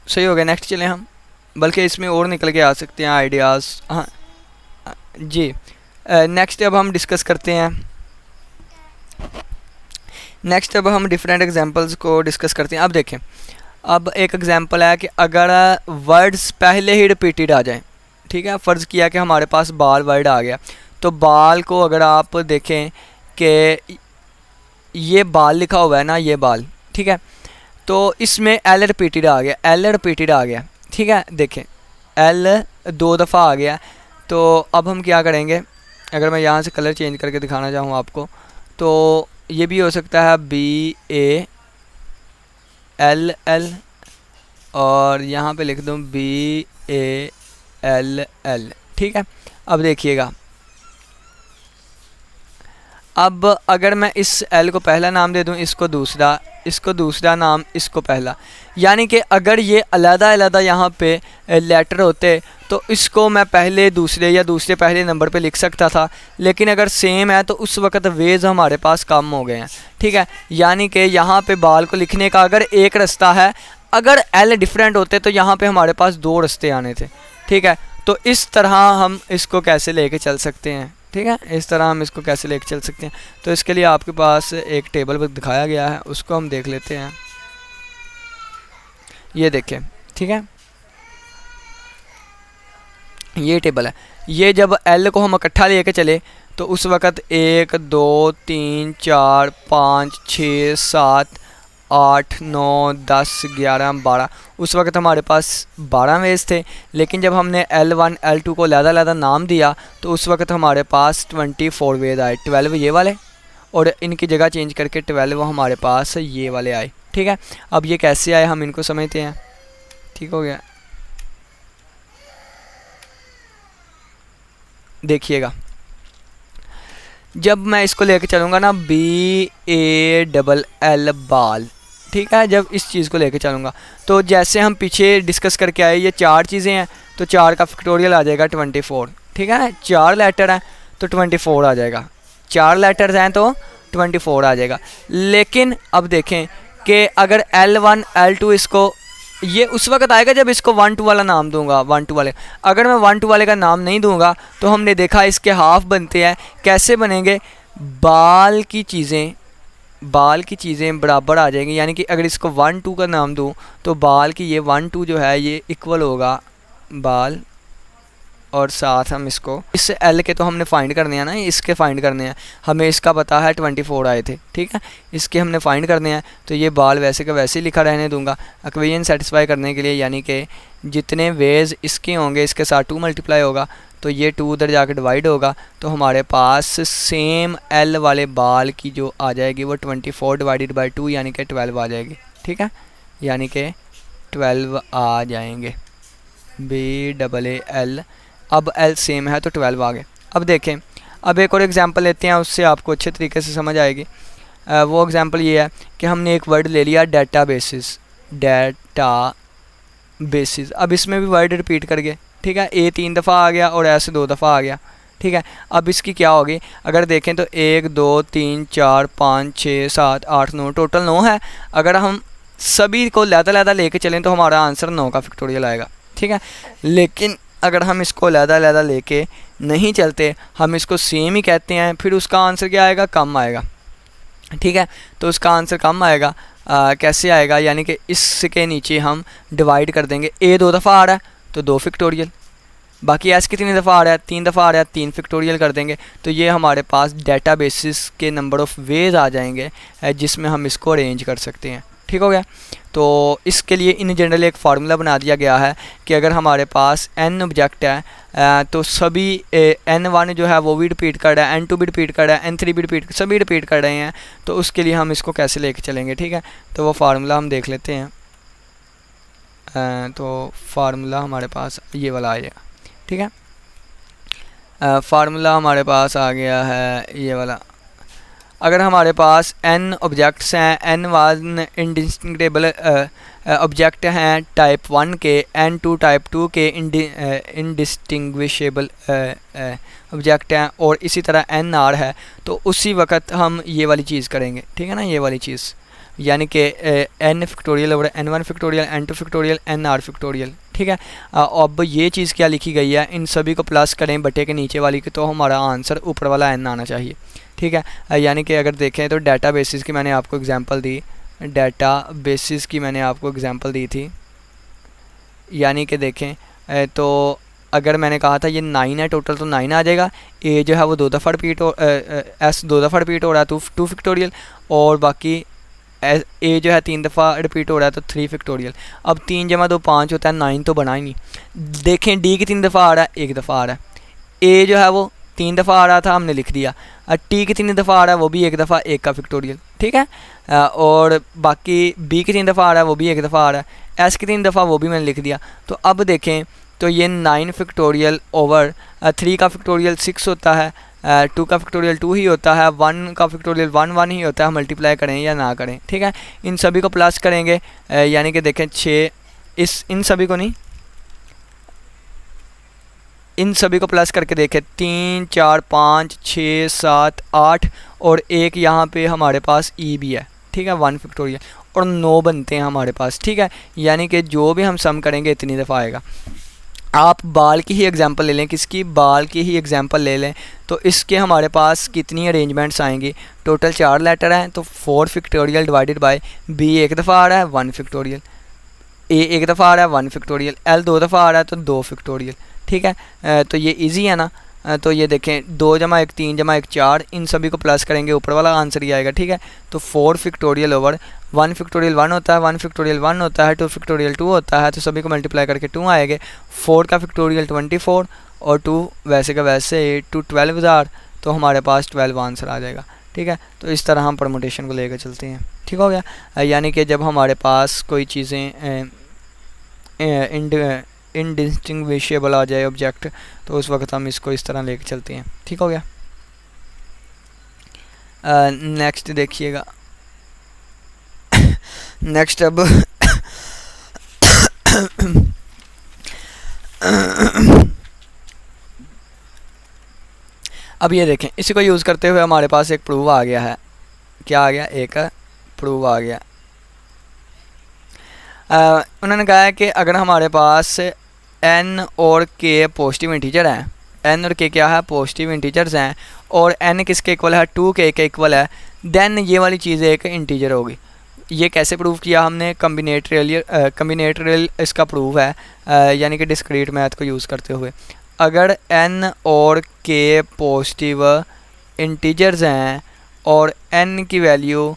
सही हो गया। नेक्स्ट चलें हम, बल्कि इसमें और निकल के आ सकते हैं आइडियाज़। हाँ जी, नेक्स्ट अब हम डिस्कस करते हैं, नेक्स्ट अब हम डिफरेंट एग्जांपल्स को डिस्कस करते हैं। अब देखें, अब एक एग्जांपल है कि अगर वर्ड्स पहले ही रिपीटेड आ जाएं, ठीक है। फ़र्ज़ किया कि हमारे पास बाल वर्ड आ गया, तो बाल को अगर आप देखें कि ये बाल लिखा हुआ है ना, ये बाल, ठीक है, तो इसमें L रिपीटेड आ गया, L रिपीटेड आ गया, ठीक है। देखें L 2 दफ़ा आ गया, तो अब हम क्या करेंगे, अगर मैं यहाँ से कलर चेंज करके दिखाना चाहूँ आपको, तो ये भी हो सकता है BALL, और यहाँ पे लिख दूँ BALL, ठीक है। अब देखिएगा, अब अगर मैं इस L को पहला नाम दे दूँ, इसको दूसरा, इसको दूसरा नाम, इसको पहला, यानी कि अगर ये अलग-अलग यहाँ पे लेटर होते तो इसको मैं पहले दूसरे या दूसरे पहले नंबर पे लिख सकता था, लेकिन अगर सेम है तो उस वक्त वेज हमारे पास कम हो गए हैं, ठीक है। यानी कि यहाँ पे बाल को लिखने का अगर एक रास्ता है, अगर L डिफरेंट होते तो यहाँ पे हमारे पास 2 रास्ते आने थे, ठीक है। तो इस तरह हम इसको कैसे लेके चल सकते हैं, ठीक है, इस तरह हम इसको कैसे लेके चल सकते हैं। तो इसके लिए आपके पास एक टेबल दिखाया गया है, उसको हम देख लेते हैं। ये देखें, ठीक है, ये टेबल है। ये जब L को हम इकट्ठा लेके चले तो उस वक़्त 1 2 3 4 5 6 7 8 9 10 11 12, उस वक्त हमारे पास 12 वेज थे। लेकिन जब हमने L1 L2 को अलग-अलग नाम दिया तो उस वक्त हमारे पास 24 वेज आए, 12 ये वाले और इनकी जगह चेंज करके 12 हमारे पास ये वाले आए, ठीक है। अब ये कैसे आए हम इनको समझते हैं, ठीक हो गया। देखिएगा, जब मैं इसको लेके चलूँगा ना BALL बाल, ठीक है, जब इस चीज़ को लेके चलूँगा तो जैसे हम पीछे डिस्कस करके आए ये 4 चीज़ें हैं, तो 4 का फैक्टोरियल आ जाएगा 24, ठीक है। 4 लेटर हैं तो 24 आ जाएगा, 4 लेटर्स हैं तो 24 आ जाएगा। लेकिन अब देखें कि अगर L1 L2 इसको, ये उस वक्त आएगा जब इसको 1 2 वाला नाम दूंगा, 1 2 वाले। अगर मैं 1 2 वाले का नाम नहीं दूंगा तो हमने देखा इसके हाफ बनते हैं, कैसे बनेंगे, बाल की चीज़ें बराबर आ जाएंगी। यानी कि अगर इसको 1 2 का नाम दूं तो बाल की ये 1 2 जो है ये इक्वल होगा बाल और साथ हम इसको इस एल के तो हमने फाइंड करने हैं ना, इसके फाइंड करने हैं। हमें इसका पता है 24 आए थे, ठीक है, इसके हमने फाइंड करने हैं। तो ये बाल वैसे का वैसे ही लिखा रहने दूंगा इक्वेशन सेटिस्फाई करने के लिए, यानी कि जितने वेज इसके होंगे इसके साथ 2 मल्टीप्लाई होगा, तो ये 2 उधर जाकर डिवाइड होगा, तो हमारे पास सेम एल वाले बाल की जो आ जाएगी वो 24 डिवाइडेड बाई 2 यानी कि 12 आ जाएगी, ठीक है, यानी कि 12 आ जाएंगे BAAL। अब L सेम है तो 12 आ गए। अब देखें, अब एक और एग्जांपल लेते हैं, उससे आपको अच्छे तरीके से समझ आएगी। वो एग्जांपल ये है कि हमने एक वर्ड ले लिया डाटा बेसिस। अब इसमें भी वर्ड रिपीट कर गए, ठीक है, A 3 दफ़ा आ गया और S 2 दफ़ा आ गया, ठीक है। अब इसकी क्या होगी, अगर देखें तो 1 2 3 4 5 6 7 8 9 टोटल 9 है। अगर हम सभी को लहदा लेके चलें तो हमारा आंसर 9 का फैक्टोरियल आएगा, ठीक है। लेकिन अगर हम इसको लहदा लेके नहीं चलते, हम इसको सेम ही कहते हैं, फिर उसका आंसर क्या आएगा, कम आएगा, ठीक है। तो उसका आंसर कम आएगा। कैसे आएगा, यानी कि इसके नीचे हम डिवाइड कर देंगे। A 2 दफ़ा आ रहा है तो 2 फैक्टोरियल, बाकी S कितनी दफ़ा आ रहा है, 3 दफ़ा आ रहा है, 3 फैक्टोरियल कर देंगे। तो ये हमारे पास डाटा बेसिस के नंबर ऑफ़ वेज आ जाएंगे जिसमें हम इसको अरेंज कर सकते हैं, ठीक हो गया। तो इसके लिए इन जनरल एक फार्मूला बना दिया गया है कि अगर हमारे पास n ऑब्जेक्ट है तो सभी n1 जो है वो भी रिपीट कर रहा है, n2 भी रिपीट कर रहा है, n3 भी रिपीट, सभी रिपीट कर रहे हैं। तो उसके लिए हम इसको कैसे लेके चलेंगे, ठीक है। तो वो फार्मूला हम देख लेते हैं। तो फार्मूला हमारे पास ये वाला आ जाएगा, ठीक है। फार्मूला हमारे पास आ गया है ये वाला। अगर हमारे पास n ऑब्जेक्ट्स हैं, n1 इंडिस्टिंक्टेबल ऑब्जेक्ट हैं टाइप 1 के, n2 टाइप 2 के इंडिस्टिंग्विशेबल ऑब्जेक्ट हैं, और इसी तरह nr है, तो उसी वक्त हम ये वाली चीज़ करेंगे, ठीक है ना, ये वाली चीज़, यानी कि n factorial over n1 factorial, n2 factorial, nr factorial, ठीक है। अब ये चीज़ क्या लिखी गई है, इन सभी को प्लस करें बटे के नीचे वाली की, तो हमारा आंसर ऊपर वाला n आना चाहिए, ठीक है। यानी कि अगर देखें तो डाटा बेसिस की मैंने आपको एग्जांपल दी, डाटा बेसिस की मैंने आपको एग्जांपल दी थी, यानी कि देखें तो अगर मैंने कहा था ये 9 है टोटल, तो 9 आ जाएगा। A जो है वो 2 दफ़ा रिपीट हो, S 2 दफ़ा रिपीट हो रहा है तो 2 फैक्टोरियल, और बाकी A जो है 3 दफ़ा रिपीट हो रहा है तो 3 फैक्टोरियल। अब 3 जमा 2 5 होता है, 9 तो बना ही नहीं। देखें D की 3 दफ़ा आ रहा है, 1 दफ़ा आ रहा है, A जो है वो 3 दफ़ा आ रहा था, हमने लिख दिया। T की 3 दफ़ा आ रहा है, वो भी 1 दफ़ा, 1 का फैक्टोरियल, ठीक है। और बाकी B की 3 दफ़ा आ रहा है, वो भी 1 दफ़ा आ रहा है, S की 3 दफ़ा, वो भी मैंने लिख दिया। तो अब देखें तो ये 9 फैक्टोरियल ओवर 3 का फैक्टोरियल 6 होता है, 2 का फैक्टोरियल 2 ही होता है, 1 का फैक्टोरियल 1 ही होता है, मल्टीप्लाई करें या ना करें, ठीक है। इन सभी को प्लस करेंगे, यानी कि देखें 6, इन सभी को नहीं, इन सभी को प्लस करके देखें 3 4 5 6 7 8 और एक यहाँ पे हमारे पास E भी है, ठीक है, 1 फैक्टोरियल, और 9 बनते हैं हमारे पास, ठीक है। यानी कि जो भी हम सम करेंगे इतनी दफ़ा आएगा। आप बाल की ही एग्जांपल ले लें, किसकी, बाल की ही एग्जांपल ले लें, तो इसके हमारे पास कितनी अरेंजमेंट्स आएंगी, टोटल 4 लेटर हैं, तो 4 फैक्टोरियल डिवाइडेड बाय B 1 दफ़ा आ रहा है 1 फैक्टोरियल, A 1 दफ़ा आ रहा है 1 फैक्टोरियल, L 2 दफ़ा आ रहा है तो 2 फैक्टोरियल, ठीक है। तो ये इजी है ना। तो ये देखें 2 जमा 1 3 जमा 1 4, इन सभी को प्लस करेंगे ऊपर वाला आंसर ही आएगा, ठीक है। तो 4 फैक्टोरियल ओवर 1 फैक्टोरियल 1 होता है, 1 फैक्टोरियल 1 होता है, 2 फैक्टोरियल 2 होता है, तो सभी को मल्टीप्लाई करके 2 आएंगे। 4 का फैक्टोरियल 24 और 2 वैसे का वैसे 2 12,000, तो हमारे पास 12 आंसर आ जाएगा, ठीक है। तो इस तरह हम परमुटेशन को लेकर चलते हैं, ठीक हो गया। यानी कि जब हमारे पास कोई चीज़ें इनडिस्टिंग्विशेबल आ जाए ऑब्जेक्ट, तो उस वक्त हम इसको इस तरह लेके चलते हैं, ठीक हो गया। नेक्स्ट देखिएगा। नेक्स्ट अब अब ये देखें, इसी को यूज़ करते हुए हमारे पास एक प्रूव आ गया है। क्या आ गया, एक प्रूव आ गया। उन्होंने कहा है कि अगर हमारे पास n और k पॉजिटिव इंटीजर हैं, n और k क्या है, पॉजिटिव इंटीजर्स हैं, और n किसके इक्वल है, 2k के इक्वल है, देन ये वाली चीज़ एक इंटीजर होगी। ये कैसे प्रूव किया हमने, कम्बिनेटरियल इसका प्रूव है, यानी कि डिस्क्रीट मैथ को यूज़ करते हुए। अगर n और k पॉजिटिव इंटीजर्स हैं और n की वैल्यू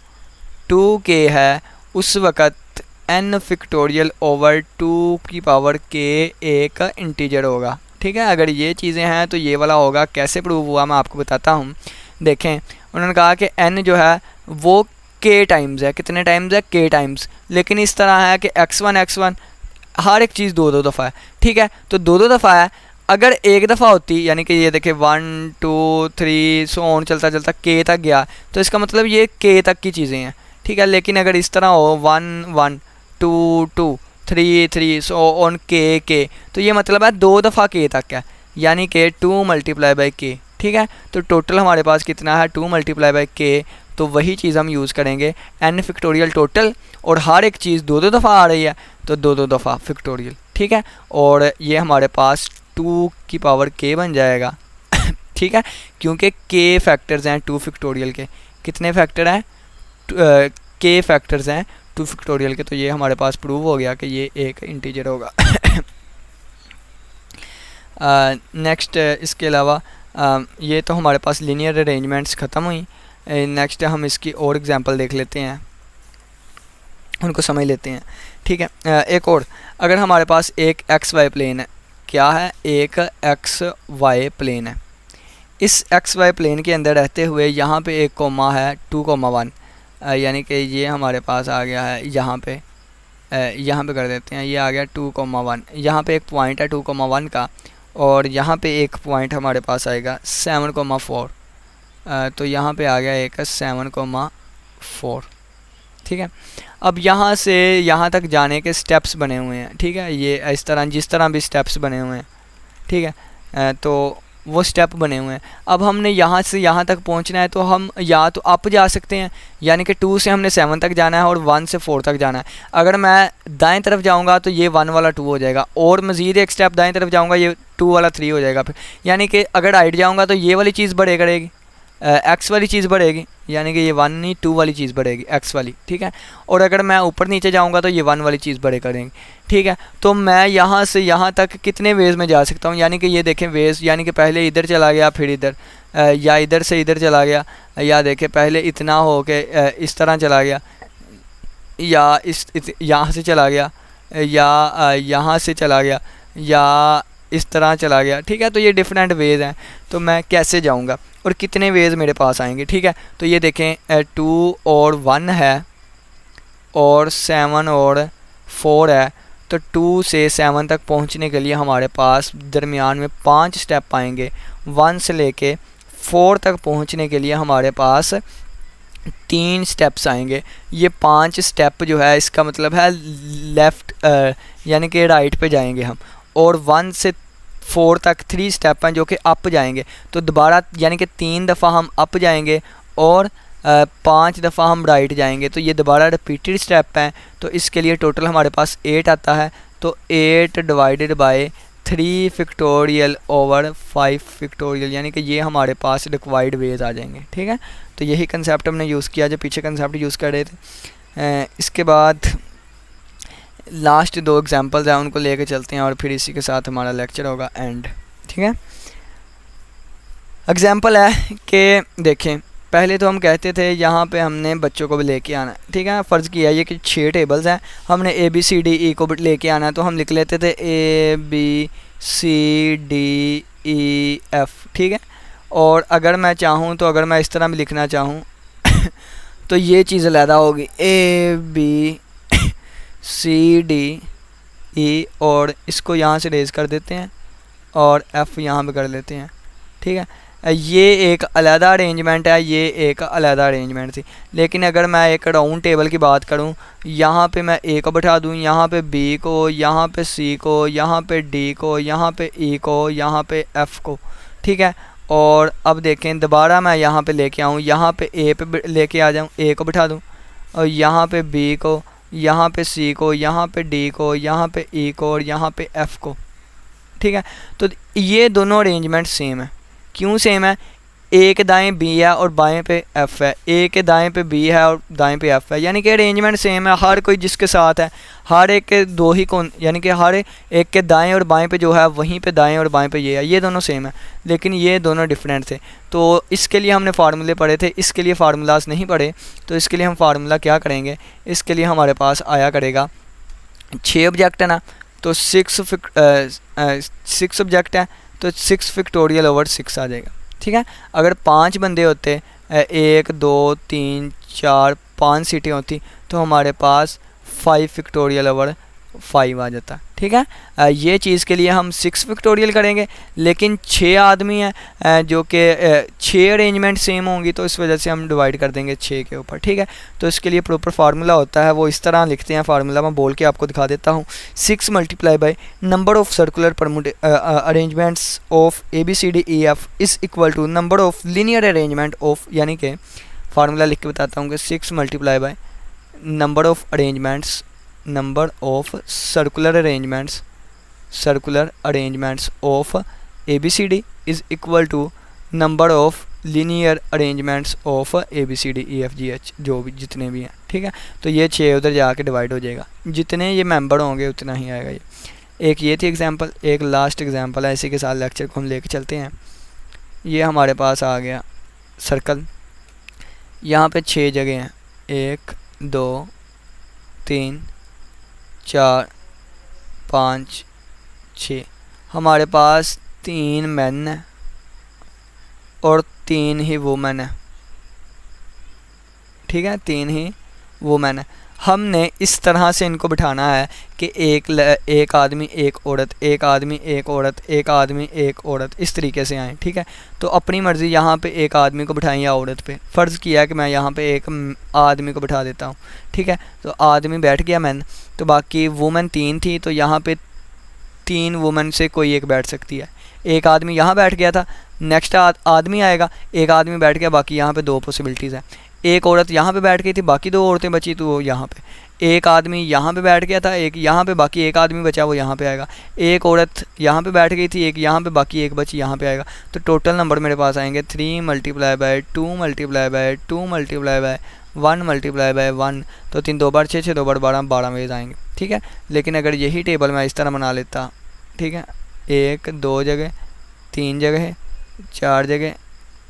2k है, उस वक़्त n फैक्टोरियल ओवर 2 की पावर k एक इंटीजर होगा। ठीक है, अगर ये चीज़ें हैं तो ये वाला होगा। कैसे प्रूव हुआ मैं आपको बताता हूँ। देखें, उन्होंने कहा कि n जो है वो k टाइम्स है। कितने टाइम्स है? k times. लेकिन इस तरह है कि x1 हर एक चीज़ दो दफ़ा है। ठीक है, तो दो दफ़ा है। अगर एक दफ़ा होती, यानी कि ये देखें 1 2 3 सो ऑन चलता चलता k तक गया, तो इसका मतलब ये k तक की चीज़ें हैं। ठीक है, लेकिन अगर इस तरह हो 1 1 2 2 3 3 सो ऑन k, तो ये मतलब है दो दफ़ा k तक है, यानी कि 2 मल्टीप्लाई बाई k। ठीक है, तो टोटल हमारे पास कितना है? 2 मल्टीप्लाई बाई k। तो वही चीज़ हम यूज़ करेंगे, n फैक्टोरियल टोटल, और हर एक चीज़ दो दो दफ़ा आ रही है तो दो दो दफ़ा फैक्टोरियल। ठीक है, और ये हमारे पास 2 की पावर k बन जाएगा। ठीक है, क्योंकि k फैक्टर्स हैं 2 फैक्टोरियल के। कितने फैक्टर हैं? k फैक्टर्स हैं 2 फैक्टोरियल के। तो ये हमारे पास प्रूव हो गया कि ये एक इंटीजर होगा। नेक्स्ट इसके अलावा ये तो हमारे पास लीनियर अरेंजमेंट्स ख़त्म हुई। नेक्स्ट हम इसकी और एग्जांपल देख लेते हैं, उनको समझ लेते हैं। ठीक है, एक और, अगर हमारे पास एक एक्स वाई प्लेन है, क्या है? एक एक्स वाई प्लेन है। इस एक्स वाई प्लेन के अंदर रहते हुए यहाँ पे एक कोमा है 2,1, यानी कि ये हमारे पास आ गया है यहाँ पे कर देते हैं, ये आ गया 2,1। यहाँ पे एक पॉइंट है 2,1 का, और यहाँ पे एक पॉइंट हमारे पास आएगा 7,4। तो यहाँ पे आ गया एक 7,4। ठीक है, अब यहाँ से यहाँ तक जाने के स्टेप्स बने हुए हैं। ठीक है, ये इस तरह जिस तरह भी स्टेप्स बने हुए हैं। ठीक है, तो वो स्टेप बने हुए हैं। अब हमने यहाँ से यहाँ तक पहुँचना है, तो हम या तो अप जा सकते हैं, यानी कि 2 से हमने 7 तक जाना है और 1 से 4 तक जाना है। अगर मैं दाएं तरफ जाऊँगा तो ये 1 वाला 2 हो जाएगा, और मज़ीद एक स्टेप दाएं तरफ जाऊँगा ये 2 वाला 3 हो जाएगा। फिर यानी कि अगर हाइट जाऊँगा तो ये वाली चीज़ बढ़े करेगी, एक्स वाली चीज़ बढ़ेगी, यानी कि ये 1 नहीं 2 वाली चीज़ बढ़ेगी, एक्स वाली। ठीक है, और अगर मैं ऊपर नीचे जाऊंगा तो ये 1 वाली चीज़ बढ़े करेंगी। ठीक है, तो मैं यहाँ से यहाँ तक कितने वेज़ में जा सकता हूँ? यानी कि ये देखें वेज़, यानी कि पहले इधर चला गया, फिर इधर, या इधर से इधर चला गया, या देखें पहले इतना हो के इस तरह चला गया, या यहाँ से चला गया, या यहाँ से चला गया, या इस तरह चला गया। ठीक है, तो ये डिफरेंट वेज़ हैं। तो मैं कैसे जाऊंगा और कितने वेज़ मेरे पास आएंगे? ठीक है, तो ये देखें 2 और 1 है और 7 और 4 है, तो 2 से 7 तक पहुंचने के लिए हमारे पास दरमियान में 5 स्टेप आएंगे। 1 से लेके 4 तक पहुंचने के लिए हमारे पास 3 स्टेप्स आएंगे। ये 5 स्टेप जो है इसका मतलब है लेफ़्ट, यानी कि राइट पे जाएंगे हम, और 1 से 4 तक 3 स्टेप हैं जो कि अप जाएंगे। तो दोबारा यानी कि 3 दफ़ा हम अप जाएंगे और 5 दफ़ा हम राइट जाएंगे। तो ये दोबारा रिपीटेड स्टेप हैं। तो इसके लिए टोटल हमारे पास 8 आता है। तो 8 divided by 3 factorial over 5 factorial, यानी कि ये हमारे पास रिक्वायर्ड वेज आ जाएंगे। ठीक है, तो यही कंसेप्ट हमने यूज़ किया जो पीछे कंसेप्ट यूज़ कर रहे थे। इसके बाद लास्ट 2 एग्जांपल्स हैं, उनको लेके चलते हैं और फिर इसी के साथ हमारा लेक्चर होगा एंड। ठीक है, एग्जांपल है कि देखें, पहले तो हम कहते थे यहाँ पे हमने बच्चों को भी लेके आना है। ठीक है, फ़र्ज़ किया ये कि 6 टेबल्स हैं, हमने ABCDE को भी लेके आना है, तो हम लिख लेते थे ABCDEF। ठीक है, और अगर मैं चाहूँ तो अगर मैं इस तरह भी लिखना चाहूँ तो ये चीज़ अलहदा होगी ABCDE, और इसको यहाँ से रेज़ कर देते हैं और F यहाँ पे कर लेते हैं। ठीक है, ये एक अलहदा अरेंजमेंट है, ये एक अलहदा अरेंजमेंट थी। लेकिन अगर मैं एक राउंड टेबल की बात करूँ, यहाँ पे मैं A को बैठा दूँ, यहाँ पे B को, यहाँ पे C को, यहाँ पे D को, यहाँ पे E को, यहाँ पे F को। ठीक है, और अब देखें दोबारा मैं यहाँ पे लेके आऊँ, यहाँ पे A पे लेके आ जाऊँ, A को बैठा दूँ, और यहाँ पे B को, यहाँ पे C को, यहाँ पे D को, यहाँ पे E को, और यहाँ पे F को। ठीक है, तो ये दोनों अरेंजमेंट सेम है। क्यों सेम है? ए के दाएँ बी है और बाएं पे एफ़ है, ए के दाएं पे बी है और दाएं पे एफ़ है, यानी कि अरेंजमेंट सेम है। हर कोई जिसके साथ है, हर एक के दो ही कौन, यानी कि हर एक के दाएं और बाएं पे जो है वहीं पे दाएं और बाएं पे ये है, ये दोनों सेम है, लेकिन ये दोनों डिफरेंट थे। तो इसके लिए हमने फार्मूले पढ़े थे, इसके लिए फार्मूलाज नहीं पढ़े, तो इसके लिए हम फार्मूला क्या करेंगे, इसके लिए हमारे पास आया करेगा 6 ऑब्जेक्ट है ना, तो 6 ऑब्जेक्ट है तो 6 फैक्टोरियल ओवर 6 आ जाएगा। ठीक है, अगर 5 बंदे होते, 1 2 3 4 5 सीटें होती, तो हमारे पास 5 फैक्टोरियल ओवर 5 आ जाता। ठीक है, ये चीज़ के लिए हम 6 फैक्टोरियल करेंगे, लेकिन 6 आदमी हैं जो कि 6 अरेंजमेंट सेम होंगी, तो इस वजह से हम डिवाइड कर देंगे 6 के ऊपर। ठीक है, तो इसके लिए प्रॉपर फार्मूला होता है, वो इस तरह लिखते हैं। फार्मूला मैं बोल के आपको दिखा देता हूँ। 6 multiply by number of circular arrangements of ABCDEF is equal to number of linear arrangement of, यानी कि फार्मूला लिख के बताता हूँ कि 6 multiply by number of arrangements, number of circular arrangements of ABCD is equal to number of linear arrangements of ABCDEFGH, जो भी जितने भी हैं। ठीक है, तो ये 6 उधर जाके डिवाइड हो जाएगा, जितने ये मेंबर होंगे उतना ही आएगा। ये एक ये थी एग्जांपल, एक लास्ट एग्जांपल है, इसी के साथ लेक्चर को हम लेके चलते हैं। ये हमारे पास आ गया सर्कल, यहाँ पे 6 जगह हैं, 1 2 3 4 5 6। हमारे पास 3 मैन है और 3 ही वुमेन है। ठीक है, 3 ही वुमेन है। हमने इस तरह से इनको बिठाना है कि एक आदमी एक औरत, एक आदमी एक औरत, एक आदमी एक औरत, इस तरीके से आए। ठीक है, तो अपनी मर्ज़ी यहाँ पे एक आदमी को बिठाएं या औरत पे। फ़र्ज़ किया कि मैं यहाँ पे एक आदमी को बिठा देता हूँ। ठीक है, तो आदमी बैठ गया मैन, तो बाकी वुमेन 3 थी, तो यहाँ पे 3 वुमेन से कोई एक बैठ सकती है। एक आदमी यहाँ बैठ गया था, नेक्स्ट आदमी आएगा, एक आदमी बैठ गया, बाकी यहाँ पे 2 पॉसिबिलिटीज़ हैं। एक औरत यहाँ पे बैठ गई थी, बाकी 2 औरतें बची, तो वो यहाँ पे। एक आदमी यहाँ पे बैठ गया था, एक यहाँ पे, बाकी एक आदमी बचा, वो यहाँ पे आएगा। एक औरत यहाँ पे बैठ गई थी, एक यहाँ पे, बाकी एक बची यहाँ पे आएगा। तो टोटल नंबर मेरे पास आएंगे 3 multiply by 2 multiply by 2 multiply by 1 multiply by 1, तो 3 2 बार 6, 6 2 बार 12, 12 वेज आएंगे। ठीक है, लेकिन अगर यही टेबल मैं इस तरह बना लेता, ठीक है, 1 2 जगह, 3 जगह, 4 जगह,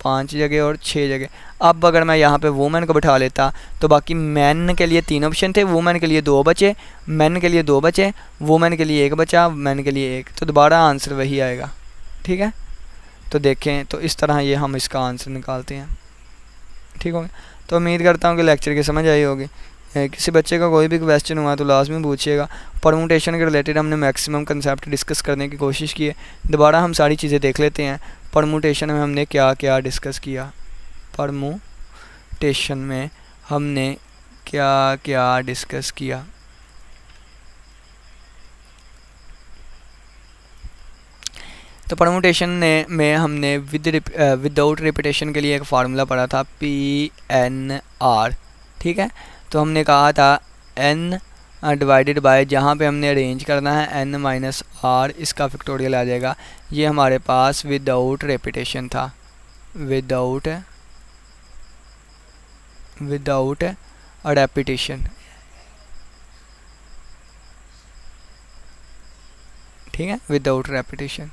5 जगह और 6 जगह। अब अगर मैं यहाँ पे वुमेन को बिठा लेता, तो बाकी मैन के लिए 3 ऑप्शन थे, वुमेन के लिए 2 बचे, मैन के लिए 2 बचे, वुमेन के लिए 1 बचा, मैन के लिए 1, तो दोबारा आंसर वही आएगा। ठीक है, तो देखें, तो इस तरह ये हम इसका आंसर निकालते हैं। ठीक हो गया, तो उम्मीद करता हूँ कि लेक्चर की समझ आई होगी। किसी बच्चे का कोई भी क्वेश्चन हुआ तो लाजमी पूछिएगा। परमुटेशन के रिलेटेड हमने मैक्सिमम कंसेप्ट डिस्कस करने की कोशिश की है। दोबारा हम सारी चीज़ें देख लेते हैं। परमुटेशन में हमने क्या क्या डिस्कस किया, परमुटेशन में हमने क्या क्या डिस्कस किया। तो परमुटेशन में हमने विदाउट रिपीटेशन के लिए एक फार्मूला पढ़ा था, PNR। ठीक है, तो हमने कहा था n डिवाइडेड बाय, जहाँ पे हमने अरेंज करना है n माइनस r, इसका फैक्टोरियल आ जाएगा। ये हमारे पास विदाउट रिपीटेशन था, विदाउट रेपिटेशन। ठीक है, विदाउट रेपिटेशन।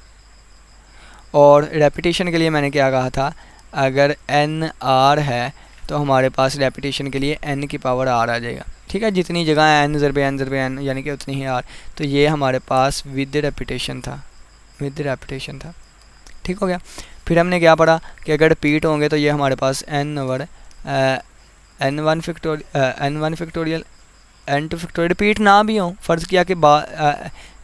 और रेपिटेशन के लिए मैंने क्या कहा था, अगर n r है तो हमारे पास रेपिटेशन के लिए n की पावर r आ जाएगा। ठीक है, जितनी जगह है n ज़रबे n यानी कि उतनी ही r, तो ये हमारे पास विद रेपिटेशन था, विद रेपिटेशन था। ठीक हो गया। फिर हमने क्या पढ़ा कि अगर रिपीट होंगे तो ये हमारे पास n over n1 factorial n2 factorial. Repeat ना भी हो, फ़र्ज़ किया कि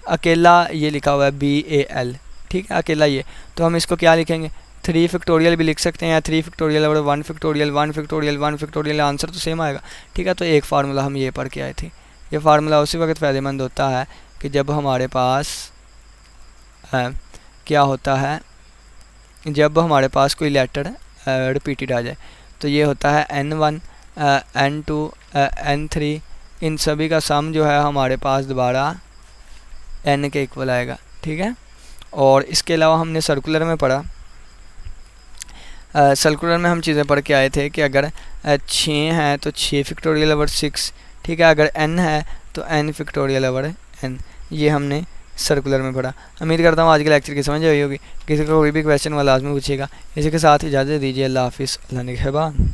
अकेला ये लिखा हुआ है BAL, ठीक है, अकेला ये, तो हम इसको क्या लिखेंगे, 3 फैक्टोरियल भी लिख सकते हैं, या 3 फैक्टोरियल और 1 फैक्टोरियल, 1 फैक्टोरियल 1 फैक्टोरियल, आंसर तो सेम आएगा। ठीक है, तो एक फार्मूला हम ये पढ़ के आए थे। ये फार्मूला उसी वक्त फ़ायदेमंद होता है कि जब हमारे पास क्या होता है, जब हमारे पास कोई लेटर रिपीटेड आ जाए। तो ये होता है n1 n2 n3, इन सभी का सम जो है हमारे पास दोबारा n के इक्वल आएगा। ठीक है, और इसके अलावा हमने सर्कुलर में पढ़ा, सर्कुलर में हम चीज़ें पढ़ के आए थे कि अगर 6 है तो 6 फैक्टोरियल ओवर 6, ठीक है। अगर n है तो n फैक्टोरियल ओवर n, ये हमने सर्कुलर में पढ़ा। उम्मीद करता हूँ आज के लेक्चर की समझ आई होगी। किसी को कोई भी क्वेश्चन वाला लाजमी पूछिएगा। इसी के साथ इजाज़त दीजिए। अल्लाह हाफिज़, अल्लाह निगहबान।